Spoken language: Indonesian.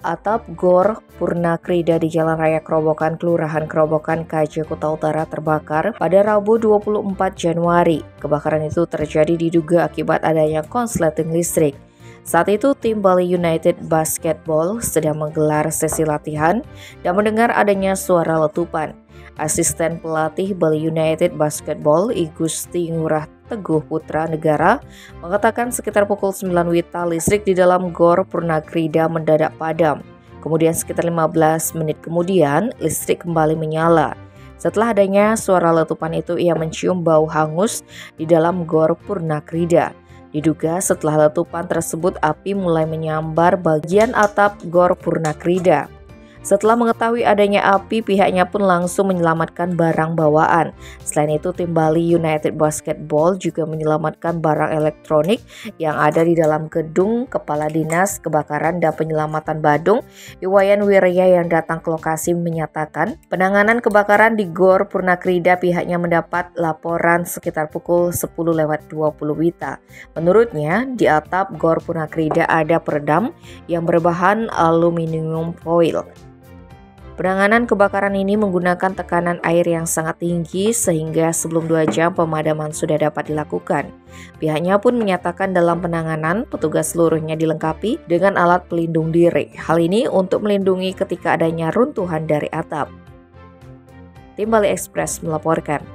Atap Gor Purnakrida di Jalan Raya Kerobokan, Kelurahan Kerobokan, KJ Kuta Utara terbakar pada Rabu 24 Januari. Kebakaran itu terjadi diduga akibat adanya konsleting listrik. Saat itu tim Bali United Basketball sedang menggelar sesi latihan dan mendengar adanya suara letupan. Asisten pelatih Bali United Basketball I Gusti Ngurah Teguh Putra Negara mengatakan sekitar pukul 9 WITA listrik di dalam Gor Purnakrida mendadak padam. Kemudian sekitar 15 menit kemudian listrik kembali menyala. Setelah adanya suara letupan itu ia mencium bau hangus di dalam Gor Purnakrida. Diduga setelah letupan tersebut api mulai menyambar bagian atap Gor Purnakrida. Setelah mengetahui adanya api, pihaknya pun langsung menyelamatkan barang bawaan. Selain itu, tim Bali United Basketball juga menyelamatkan barang elektronik yang ada di dalam gedung. Kepala Dinas Kebakaran dan Penyelamatan Badung, Iwayan Wirya yang datang ke lokasi menyatakan, penanganan kebakaran di Gor Purnakrida pihaknya mendapat laporan sekitar pukul 10:20 WITA. Menurutnya, di atap Gor Purnakrida ada peredam yang berbahan aluminium foil. Penanganan kebakaran ini menggunakan tekanan air yang sangat tinggi sehingga sebelum 2 jam pemadaman sudah dapat dilakukan. Pihaknya pun menyatakan dalam penanganan petugas seluruhnya dilengkapi dengan alat pelindung diri. Hal ini untuk melindungi ketika adanya runtuhan dari atap. Tim Bali Express melaporkan.